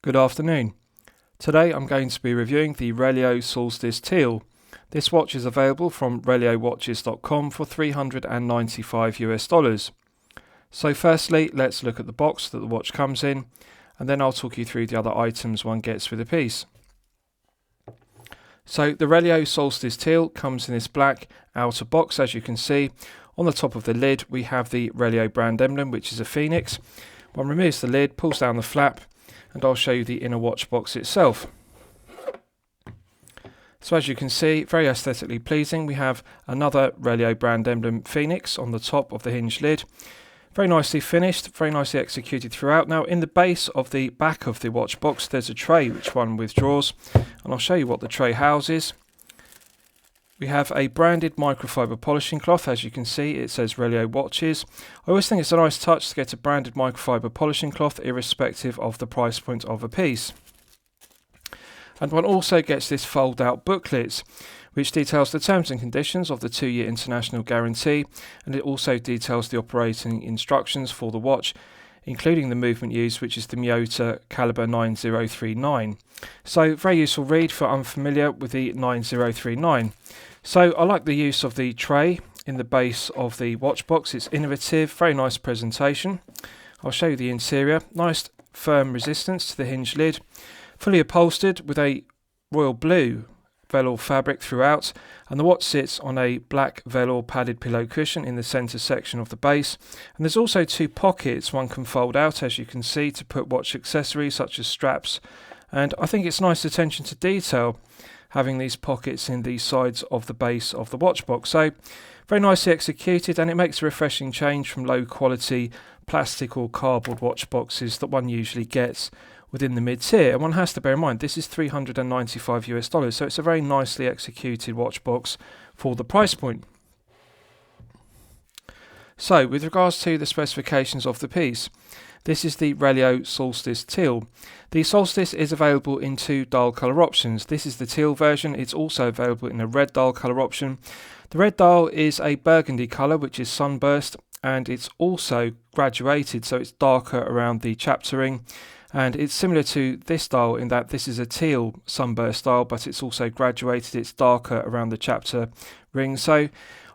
Good afternoon. Today I'm going to be reviewing the Relio Solstice Teal. This watch is available from RelioWatches.com for $395. So firstly, let's look at the box that the watch comes in, and then I'll talk you through the other items one gets with the piece. So the Relio Solstice Teal comes in this black outer box. As you can see, on the top of the lid we have the Relio brand emblem, which is a phoenix. One removes the lid, pulls down the flap, and I'll show you the inner watch box itself. So as you can see, very aesthetically pleasing. We have another Relio brand emblem phoenix on the top of the hinged lid. Very nicely finished, very nicely executed throughout. Now in the base of the back of the watch box there's a tray which one withdraws, and I'll show you what the tray houses. We have a branded microfiber polishing cloth. As you can see, it says Relio Watches. I always think it's a nice touch to get a branded microfiber polishing cloth irrespective of the price point of a piece. And one also gets this fold out booklet which details the terms and conditions of the 2-year international guarantee, and it also details the operating instructions for the watch, including the movement used, which is the Miyota caliber 9039. So very useful read for unfamiliar with the 9039. So I like the use of the tray in the base of the watch box. It's innovative, very nice presentation. I'll show you the interior. Nice firm resistance to the hinged lid, fully upholstered with a royal blue velour fabric throughout, and the watch sits on a black velour padded pillow cushion in the centre section of the base. And there's also 2 pockets one can fold out, as you can see, to put watch accessories such as straps, and I think it's nice attention to detail having these pockets in the sides of the base of the watch box. So very nicely executed, and it makes a refreshing change from low quality plastic or cardboard watch boxes that one usually gets within the mid-tier. And one has to bear in mind this is $395, so it's a very nicely executed watch box for the price point. So with regards to the specifications of the piece, this is the Relio Solstice Teal. The Solstice is available in 2 dial colour options. This is the teal version. It's also available in a red dial colour option. The red dial is a burgundy colour, which is sunburst, and it's also graduated, so it's darker around the chapter ring. And it's similar to this dial in that this is a teal sunburst dial, but it's also graduated. It's darker around the chapter ring. So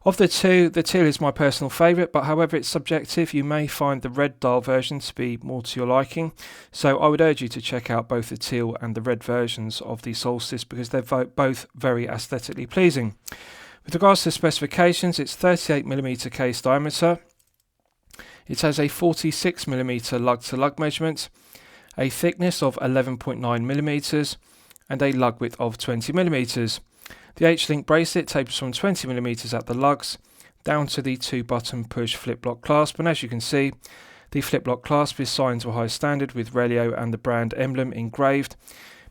of the 2, the teal is my personal favourite, but however it's subjective. You may find the red dial version to be more to your liking. So I would urge you to check out both the teal and the red versions of the Solstice because they're both very aesthetically pleasing. With regards to specifications, it's 38mm case diameter. It has a 46mm lug-to-lug measurement, a thickness of 11.9mm, and a lug width of 20mm. The H-link bracelet tapers from 20mm at the lugs down to the 2-button push flip-lock clasp, and as you can see, the flip-lock clasp is signed to a high standard with Relio and the brand emblem engraved.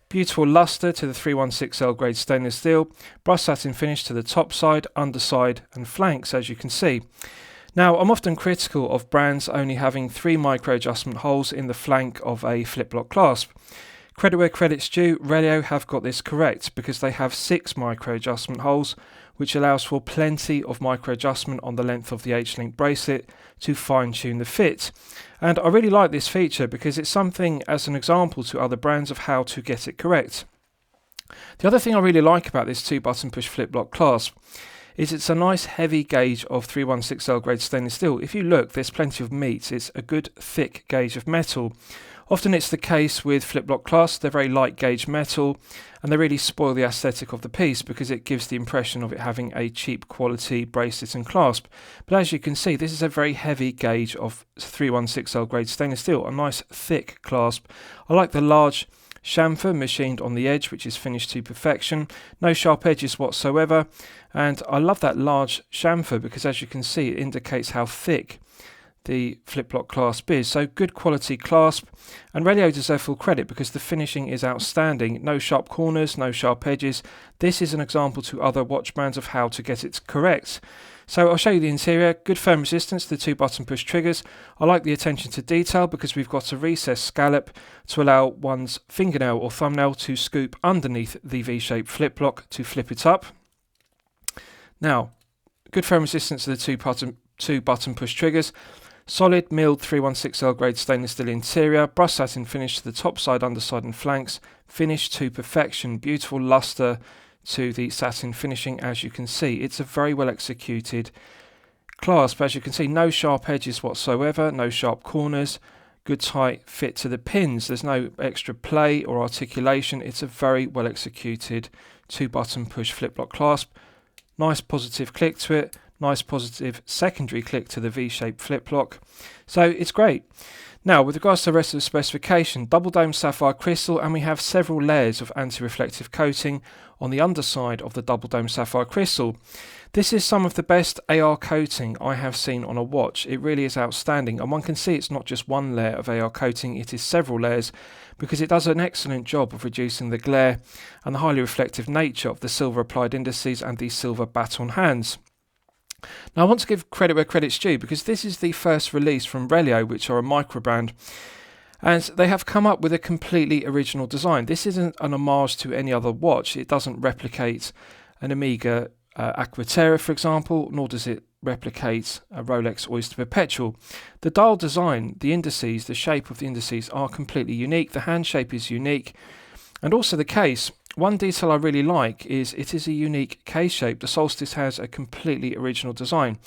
Beautiful lustre to the 316L grade stainless steel, brushed satin finish to the top side, underside and flanks, as you can see. Now, I'm often critical of brands only having 3 micro adjustment holes in the flank of a flip-lock clasp. Credit where credit's due, Relio have got this correct because they have 6 micro adjustment holes, which allows for plenty of micro adjustment on the length of the H-link bracelet to fine-tune the fit. And I really like this feature because it's something as an example to other brands of how to get it correct. The other thing I really like about this 2-button push flip-lock clasp is it's a nice heavy gauge of 316L grade stainless steel. If you look, there's plenty of meat. It's a good thick gauge of metal. Often it's the case with flip-lock clasps. They're very light gauge metal, and they really spoil the aesthetic of the piece because it gives the impression of it having a cheap quality bracelet and clasp. But as you can see, this is a very heavy gauge of 316L grade stainless steel, a nice thick clasp. I like the large chamfer machined on the edge, which is finished to perfection. No sharp edges whatsoever, and I love that large chamfer because as you can see it indicates how thick the flip-lock clasp is. So good quality clasp, and Relio deserve full credit because the finishing is outstanding. No sharp corners, no sharp edges. This is an example to other watch brands of how to get it correct. So I'll show you the interior. Good firm resistance to the 2-button push triggers. I like the attention to detail because we've got a recessed scallop to allow one's fingernail or thumbnail to scoop underneath the V-shaped flip-lock to flip it up. Now, good firm resistance to the 2-button push triggers. Solid milled 316L grade stainless steel interior, brushed satin finish to the top side, underside and flanks, finished to perfection, beautiful luster to the satin finishing as you can see. It's a very well executed clasp, as you can see, no sharp edges whatsoever, no sharp corners, good tight fit to the pins, there's no extra play or articulation. It's a very well executed 2-button push flip lock clasp. Nice positive click to it, nice positive secondary click to the V-shaped flip lock. So it's great. Now, with regards to the rest of the specification, double dome sapphire crystal, and we have several layers of anti-reflective coating on the underside of the double dome sapphire crystal. This is some of the best AR coating I have seen on a watch. It really is outstanding, and one can see it's not just one layer of AR coating, it is several layers, because it does an excellent job of reducing the glare and the highly reflective nature of the silver applied indices and the silver baton hands. Now I want to give credit where credit's due, because this is the first release from Relio, which are a micro brand, and they have come up with a completely original design. This isn't an homage to any other watch. It doesn't replicate an Omega Aquaterra, for example, nor does it replicate a Rolex Oyster Perpetual. The dial design, the indices, the shape of the indices are completely unique. The hand shape is unique, and also the case. One detail I really like is it is a unique case shape. The Solstice has a completely original design.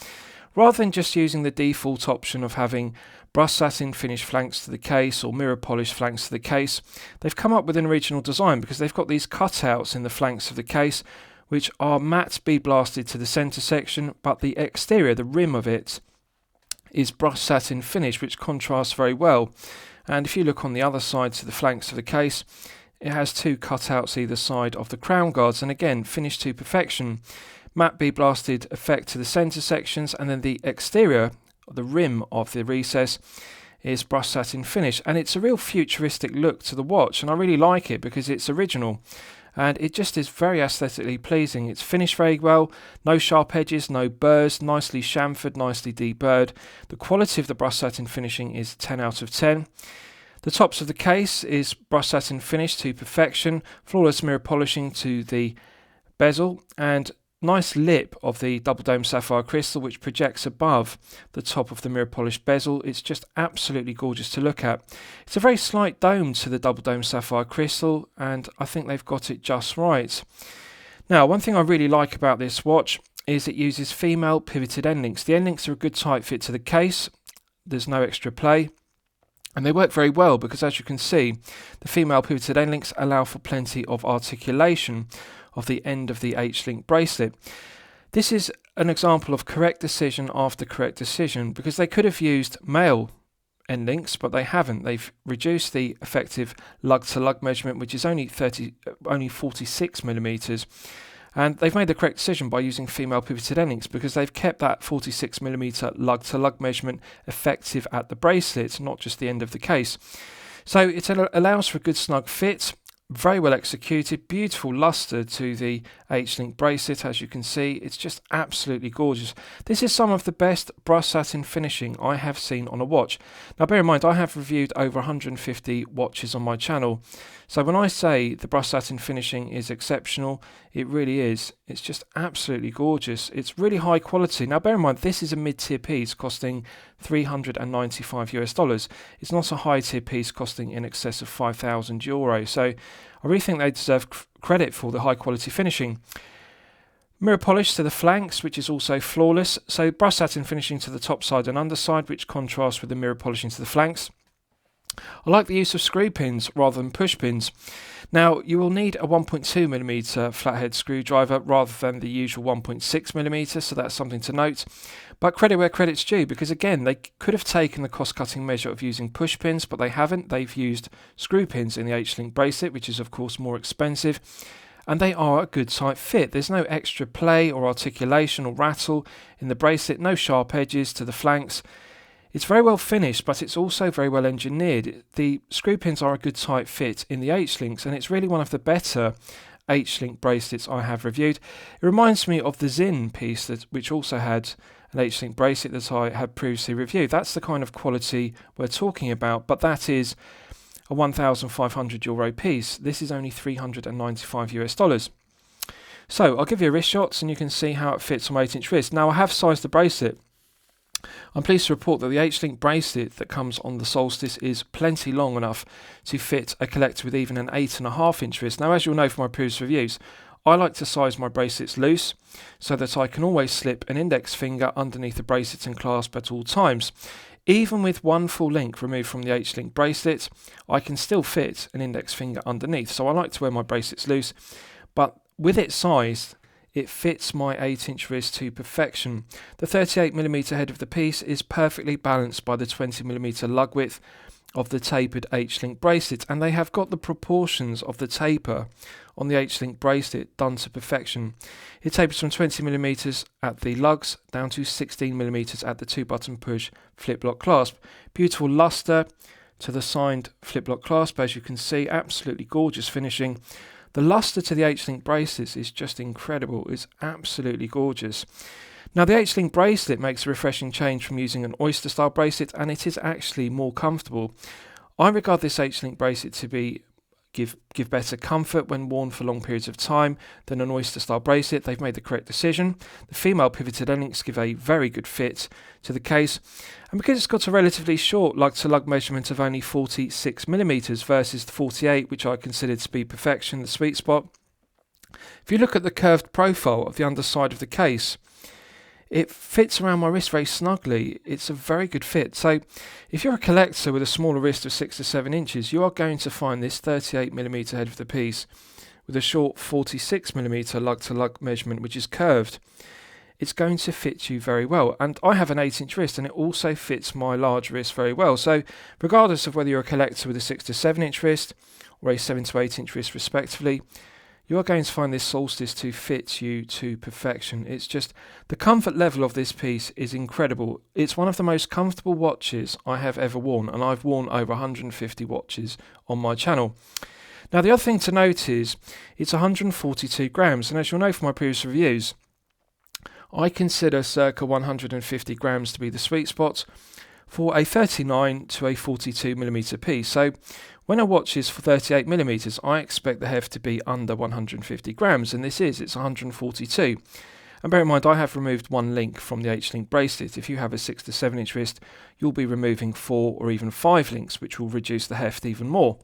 Rather than just using the default option of having brushed satin finish flanks to the case or mirror polish flanks to the case, they've come up with an original design, because they've got these cutouts in the flanks of the case which are matte bead blasted to the centre section, but the exterior, the rim of it, is brushed satin finish, which contrasts very well. And if you look on the other side to the flanks of the case, it has 2 cutouts either side of the crown guards, and again finished to perfection. Matte bead blasted effect to the centre sections, and then the exterior, the rim of the recess, is brushed satin finish, and it's a real futuristic look to the watch, and I really like it because it's original and it just is very aesthetically pleasing. It's finished very well, no sharp edges, no burrs, nicely chamfered, nicely deburred. The quality of the brushed satin finishing is 10 out of 10. The tops of the case is brushed satin finish to perfection, flawless mirror polishing to the bezel, and nice lip of the double dome sapphire crystal which projects above the top of the mirror polished bezel. It's just absolutely gorgeous to look at. It's a very slight dome to the double dome sapphire crystal, and I think they've got it just right. Now, one thing I really like about this watch is it uses female pivoted end links. The end links are a good tight fit to the case. There's no extra play. And they work very well because, as you can see, the female pivoted end links allow for plenty of articulation of the end of the H-link bracelet. This is an example of correct decision after correct decision, because they could have used male end links, but they haven't. They've reduced the effective lug-to-lug measurement, which is only 46 millimeters. And they've made the correct decision by using female pivoted end links, because they've kept that 46mm lug-to-lug measurement effective at the bracelet, not just the end of the case. So it allows for a good snug fit, very well executed, beautiful luster to the H-link bracelet. As you can see, it's just absolutely gorgeous. This is some of the best brushed satin finishing I have seen on a watch. Now bear in mind, I have reviewed over 150 watches on my channel, so when I say the brushed satin finishing is exceptional, it really is. It's just absolutely gorgeous. It's really high quality. Now bear in mind, this is a mid-tier piece costing $395. It's not a high-tier piece costing in excess of €5,000. So I really think they deserve credit for the high quality finishing. Mirror polish to the flanks, which is also flawless. So brushed satin finishing to the top side and underside, which contrasts with the mirror polishing to the flanks. I like the use of screw pins rather than push pins. Now you will need a 1.2mm flathead screwdriver rather than the usual 1.6mm, so that's something to note. But credit where credit's due, because again, they could have taken the cost-cutting measure of using push pins, but they haven't. They've used screw pins in the H-link bracelet, which is of course more expensive, and they are a good tight fit. There's no extra play or articulation or rattle in the bracelet, no sharp edges to the flanks. It's very well finished, but it's also very well engineered. The screw pins are a good tight fit in the H-links, and it's really one of the better H-link bracelets I have reviewed. It reminds me of the Zin piece, which also had an H-link bracelet that I had previously reviewed. That's the kind of quality we're talking about, but that is a €1,500 piece. This is only $395. So I'll give you a wrist shots and you can see how it fits on my 8-inch wrist. Now I have sized the bracelet. I'm pleased to report that the H-link bracelet that comes on the Solstice is plenty long enough to fit a collector with even an 8.5 inch wrist. Now, as you'll know from my previous reviews, I like to size my bracelets loose so that I can always slip an index finger underneath the bracelet and clasp at all times. Even with one full link removed from the H-link bracelet, I can still fit an index finger underneath. So I like to wear my bracelets loose, but with it sized, it fits my 8-inch wrist to perfection. The 38mm head of the piece is perfectly balanced by the 20mm lug width of the tapered H-link bracelet, and they have got the proportions of the taper on the H-link bracelet done to perfection. It tapers from 20mm at the lugs down to 16mm at the 2-button push flip-lock clasp. Beautiful luster to the signed flip-lock clasp, as you can see, absolutely gorgeous finishing. The luster to the H-link bracelets is just incredible. It's absolutely gorgeous. Now, the H-link bracelet makes a refreshing change from using an oyster style bracelet, and it is actually more comfortable. I regard this H-link bracelet to give better comfort when worn for long periods of time than an oyster style bracelet. They've made the correct decision. The female pivoted end links give a very good fit to the case, and because it's got a relatively short lug to lug measurement of only 46mm versus the 48, which I consider to be perfection, the sweet spot. If you look at the curved profile of the underside of the case, it fits around my wrist very snugly. It's a very good fit. So if you're a collector with a smaller wrist of 6 to 7 inches, you are going to find this 38mm head of the piece with a short 46mm lug to lug measurement, which is curved. It's going to fit you very well. And I have an 8-inch wrist, and it also fits my large wrist very well. So regardless of whether you're a collector with a 6 to 7 inch wrist or a 7 to 8 inch wrist respectively, you are going to find this Solstice to fit you to perfection. It's just, the comfort level of this piece is incredible. It's one of the most comfortable watches I have ever worn, and I've worn over 150 watches on my channel. Now, the other thing to note is it's 142 grams, and as you'll know from my previous reviews, I consider circa 150 grams to be the sweet spot for a 39 to a 42mm piece. So when a watch is for 38mm, I expect the heft to be under 150 grams, and it's 142. And bear in mind, I have removed one link from the H-link bracelet. If you have a 6 to 7 inch wrist, you'll be removing 4 or even 5 links, which will reduce the heft even more.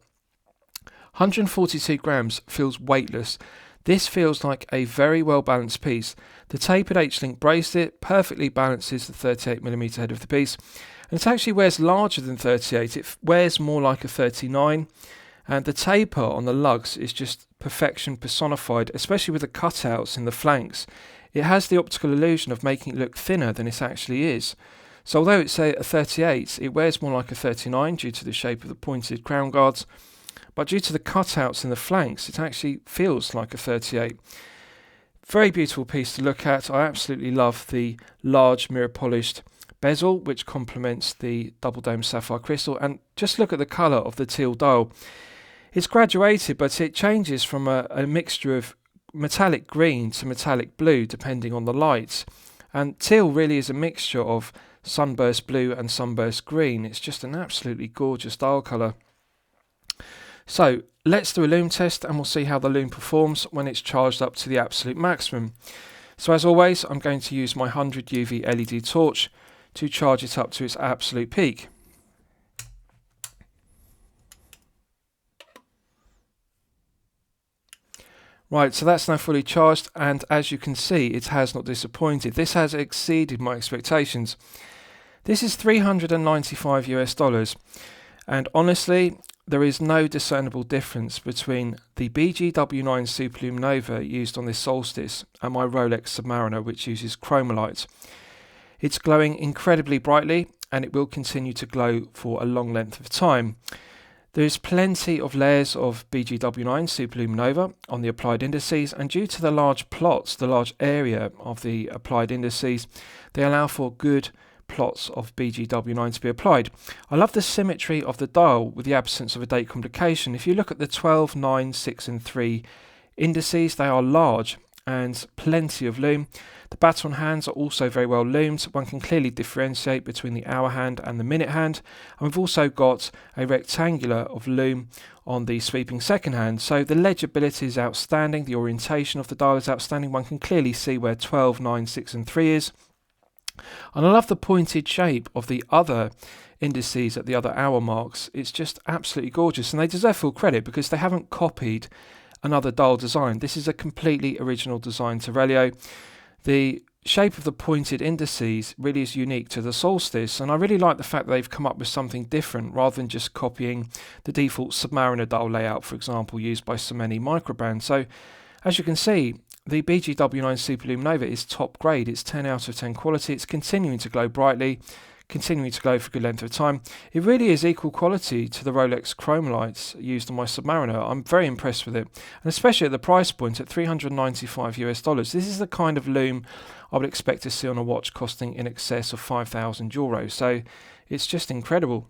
142 grams feels weightless. This feels like a very well balanced piece. The tapered H-link bracelet perfectly balances the 38mm head of the piece, and it actually wears larger than 38. It wears more like a 39, and the taper on the lugs is just perfection personified, especially with the cutouts in the flanks. It has the optical illusion of making it look thinner than it actually is. So although it's a 38, it wears more like a 39 due to the shape of the pointed crown guards, but due to the cutouts in the flanks, it actually feels like a 38. Very beautiful piece to look at. I absolutely love the large mirror polished bezel, which complements the double dome sapphire crystal, and just look at the colour of the teal dial. It's graduated, but it changes from a mixture of metallic green to metallic blue depending on the light, and teal really is a mixture of sunburst blue and sunburst green. It's just an absolutely gorgeous dial colour. So let's do a loom test, and we'll see how the loom performs when it's charged up to the absolute maximum. So as always, I'm going to use my 100 UV LED torch to charge it up to its absolute peak. Right, so that's now fully charged, and as you can see, it has not disappointed. This has exceeded my expectations. This is $395 US, and honestly, there is no discernible difference between the BGW9 Superlume Nova used on this Solstice and my Rolex Submariner, which uses chromolite. It's glowing incredibly brightly, and it will continue to glow for a long length of time. There's plenty of layers of BGW9 Superlume Nova on the applied indices, and due to the large plots, the large area of the applied indices, they allow for good plots of BGW9 to be applied. I love the symmetry of the dial with the absence of a date complication. If you look at the 12, 9, 6 and 3 indices, they are large and plenty of loom. The baton hands are also very well loomed. One can clearly differentiate between the hour hand and the minute hand, and we've also got a rectangular of loom on the sweeping second hand, so the legibility is outstanding, the orientation of the dial is outstanding. One can clearly see where 12, 9, 6 and 3 is. And I love the pointed shape of the other indices at the other hour marks. It's just absolutely gorgeous, and they deserve full credit because they haven't copied another dial design. This is a completely original design to Relio. The shape of the pointed indices really is unique to the Solstice, and I really like the fact that they've come up with something different rather than just copying the default Submariner dial layout, for example, used by so many microbrands. So as you can see, the BGW9 Superlume Nova is top grade. It's 10 out of 10 quality. It's continuing to glow brightly, continuing to glow for a good length of time. It really is equal quality to the Rolex Chrome lights used on my Submariner. I'm very impressed with it, and especially at the price point at $395 US. This is the kind of lume I would expect to see on a watch costing in excess of €5,000. So it's just incredible.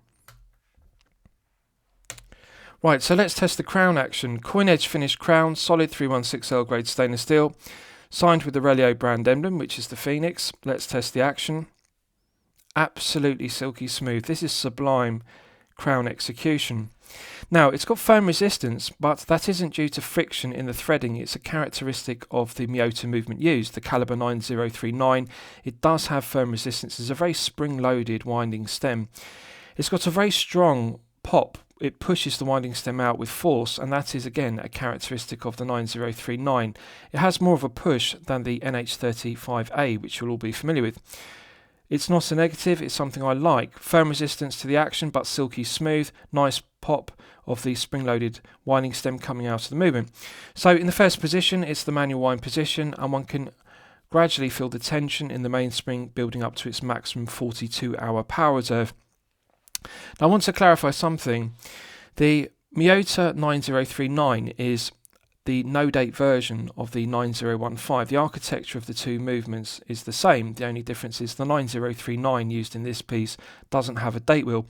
Right, so let's test the crown action. Coin edge finished crown, solid 316L grade stainless steel, signed with the Relio brand emblem, which is the Phoenix. Let's test the action. Absolutely silky smooth. This is sublime crown execution. Now, it's got firm resistance, but that isn't due to friction in the threading. It's a characteristic of the Miyota movement used, the caliber 9039. It does have firm resistance. It's a very spring-loaded winding stem. It's got a very strong pop. It pushes the winding stem out with force, and that is again a characteristic of the 9039. It has more of a push than the NH35A, which you'll all be familiar with. It's not a negative, it's something I like. Firm resistance to the action, but silky smooth. Nice pop of the spring-loaded winding stem coming out of the movement. So in the first position, it's the manual wind position, and one can gradually feel the tension in the mainspring building up to its maximum 42-hour power reserve. Now I want to clarify something. The Miyota 9039 is the no-date version of the 9015. The architecture of the two movements is the same. The only difference is the 9039 used in this piece doesn't have a date wheel.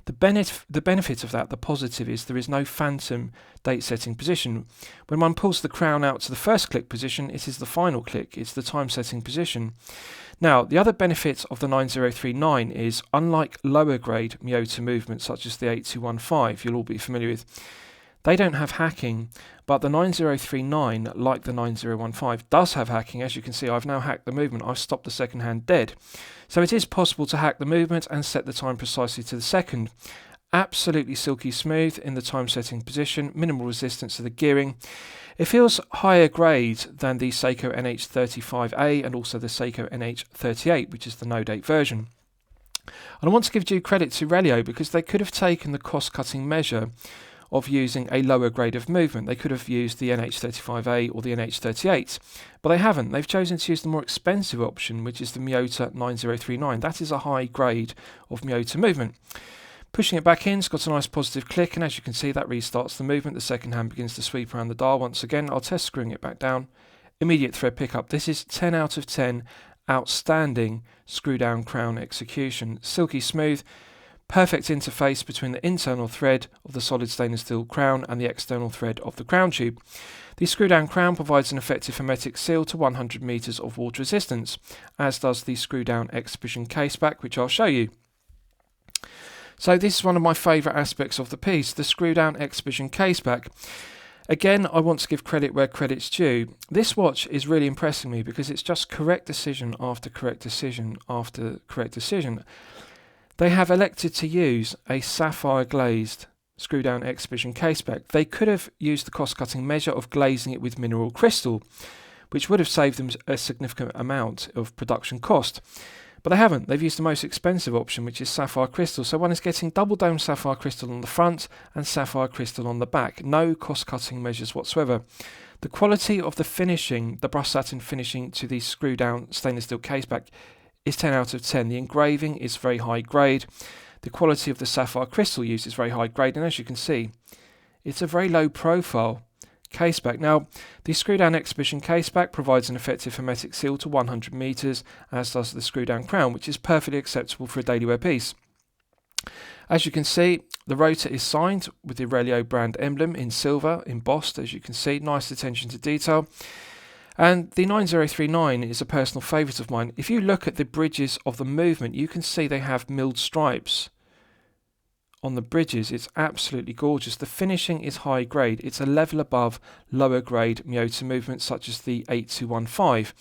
The benefit of that, the positive, is there is no phantom date setting position. When one pulls the crown out to the first click position, it is the final click. It's the time setting position. Now, the other benefit of the 9039 is, unlike lower grade Miyota movements such as the 8215 you'll all be familiar with, they don't have hacking, but the 9039, like the 9015, does have hacking. As you can see, I've now hacked the movement. I've stopped the second hand dead. So it is possible to hack the movement and set the time precisely to the second. Absolutely silky smooth in the time setting position, minimal resistance to the gearing. It feels higher grade than the Seiko NH35A and also the Seiko NH38, which is the no-date version. And I want to give due credit to Relio because they could have taken the cost-cutting measure of using a lower grade of movement. They could have used the NH35A or the NH38, but they haven't. They've chosen to use the more expensive option, which is the Miyota 9039. That is a high grade of Miyota movement. Pushing it back in, it's got a nice positive click, and as you can see, that restarts the movement. The second hand begins to sweep around the dial once again. I'll test screwing it back down. Immediate thread pickup. This is 10 out of 10. Outstanding screw down crown execution. Silky smooth. Perfect interface between the internal thread of the solid stainless steel crown and the external thread of the crown tube. The screw down crown provides an effective hermetic seal to 100 meters of water resistance, as does the screw down exhibition caseback, which I'll show you. So this is one of my favourite aspects of the piece, the screw down exhibition caseback. Again, I want to give credit where credit's due. This watch is really impressing me because it's just correct decision after correct decision after correct decision. They have elected to use a sapphire glazed screw down exhibition caseback. They could have used the cost cutting measure of glazing it with mineral crystal, which would have saved them a significant amount of production cost. But they haven't. They've used the most expensive option, which is sapphire crystal. So one is getting double dome sapphire crystal on the front and sapphire crystal on the back. No cost cutting measures whatsoever. The quality of the finishing, the brushed satin finishing to the screw down stainless steel caseback is 10 out of 10. The engraving is very high grade. The quality of the sapphire crystal used is very high grade, and as you can see, it's a very low profile caseback. Now, the screw down exhibition caseback provides an effective hermetic seal to 100 meters, as does the screw down crown, which is perfectly acceptable for a daily wear piece. As you can see, the rotor is signed with the Relio brand emblem in silver, embossed, as you can see. Nice attention to detail. And the 9039 is a personal favourite of mine. If you look at the bridges of the movement, you can see they have milled stripes on the bridges. It's absolutely gorgeous. The finishing is high grade. It's a level above lower grade Miyota movements such as the 8215.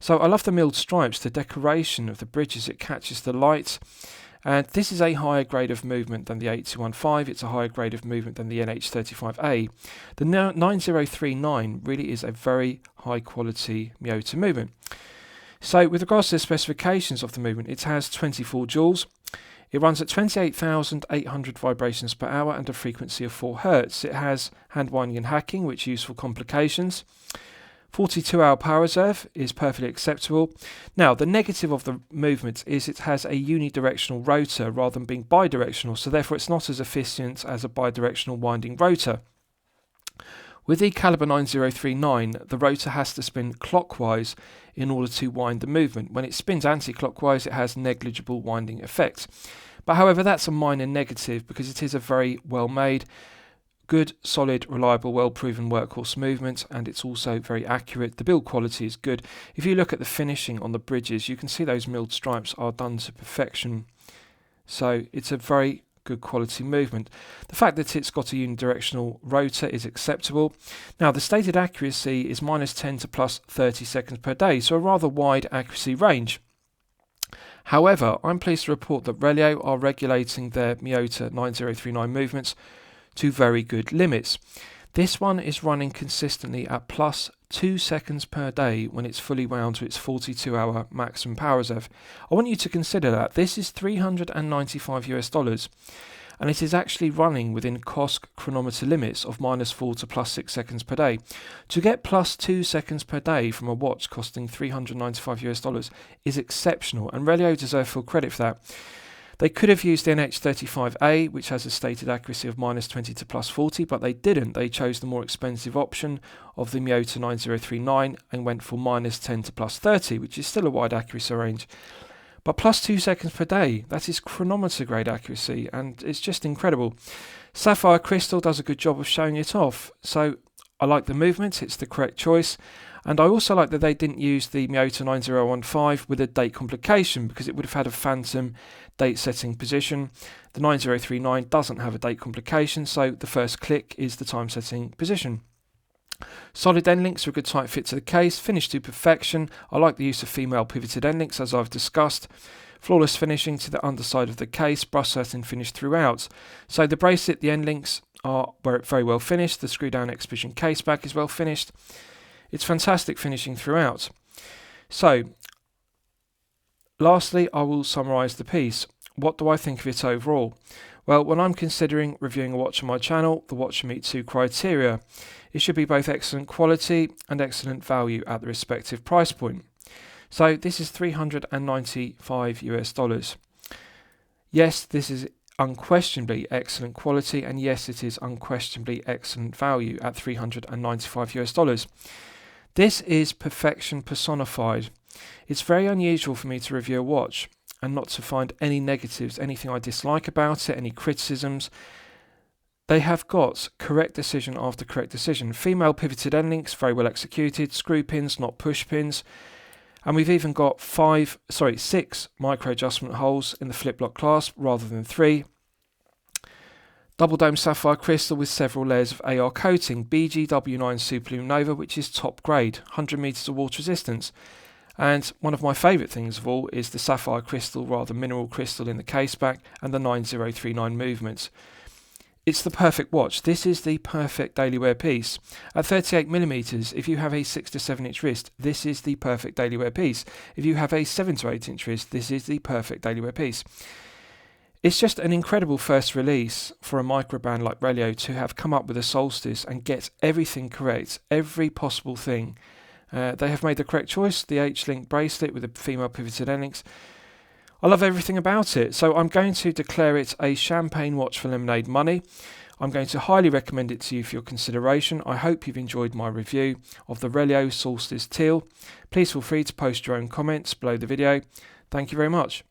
So I love the milled stripes, the decoration of the bridges, it catches the light. And this is a higher grade of movement than the 8215, it's a higher grade of movement than the NH35A. The 9039 really is a very high quality Miyota movement. So with regards to the specifications of the movement, it has 24 joules. It runs at 28,800 vibrations per hour and a frequency of 4 Hz. It has hand winding and hacking, which is used for complications. 42-hour power reserve is perfectly acceptable. Now, the negative of the movement is it has a unidirectional rotor rather than being bidirectional, so therefore it's not as efficient as a bidirectional winding rotor. With the caliber 9039, the rotor has to spin clockwise in order to wind the movement. When it spins anti-clockwise, it has negligible winding effect. But however, that's a minor negative because it is a very well made, good, solid, reliable, well-proven workhorse movement, and it's also very accurate. The build quality is good. If you look at the finishing on the bridges, you can see those milled stripes are done to perfection. So it's a very good quality movement. The fact that it's got a unidirectional rotor is acceptable. Now, the stated accuracy is -10 to +30 seconds per day, so a rather wide accuracy range. However, I'm pleased to report that Relio are regulating their Miyota 9039 movements to very good limits. This one is running consistently at +2 seconds per day when it's fully wound to its 42-hour maximum power reserve. I want you to consider that this is $395 and it is actually running within COSC chronometer limits of -4 to +6 seconds per day. To get +2 seconds per day from a watch costing $395 is exceptional, and Relio deserve full credit for that. They could have used the NH35A, which has a stated accuracy of -20 to +40, but they didn't. They chose the more expensive option of the Miyota 9039 and went for -10 to +30, which is still a wide accuracy range. But +2 seconds per day, that is chronometer grade accuracy, and it's just incredible. Sapphire Crystal does a good job of showing it off. So I like the movement, it's the correct choice. And I also like that they didn't use the Miyota 9015 with a date complication, because it would have had a phantom date setting position. The 9039 doesn't have a date complication, so the first click is the time setting position. Solid end links are a good tight fit to the case, finished to perfection. I like the use of female pivoted end links, as I've discussed. Flawless finishing to the underside of the case, brush satin finish throughout. So the bracelet, the end links are very well finished. The screw down exhibition case back is well finished. It's fantastic finishing throughout. So, lastly, I will summarise the piece. What do I think of it overall? Well, when I'm considering reviewing a watch on my channel, the watch should meet 2 criteria. It should be both excellent quality and excellent value at the respective price point. So this is $395. Yes, this is unquestionably excellent quality, and yes, it is unquestionably excellent value at $395. This is perfection personified. It's very unusual for me to review a watch and not to find any negatives, anything I dislike about it, any criticisms. They have got correct decision after correct decision. Female pivoted end links, very well executed, screw pins, not push pins. And we've even got 6 micro adjustment holes in the flip lock clasp rather than 3. Double dome sapphire crystal with several layers of AR coating, BGW9 Superlume Nova, which is top grade, 100 meters of water resistance. And one of my favourite things of all is the sapphire crystal, rather mineral crystal in the case back, and the 9039 movements. It's the perfect watch. This is the perfect daily wear piece. At 38mm, if you have a 6 to 7 inch wrist, this is the perfect daily wear piece. If you have a 7 to 8 inch wrist, this is the perfect daily wear piece. It's just an incredible first release for a microbrand like Relio to have come up with a Solstice and get everything correct, every possible thing. They have made the correct choice, the H-link bracelet with the female pivoted end links. I love everything about it, so I'm going to declare it a champagne watch for lemonade money. I'm going to highly recommend it to you for your consideration. I hope you've enjoyed my review of the Relio Solstice Teal. Please feel free to post your own comments below the video. Thank you very much.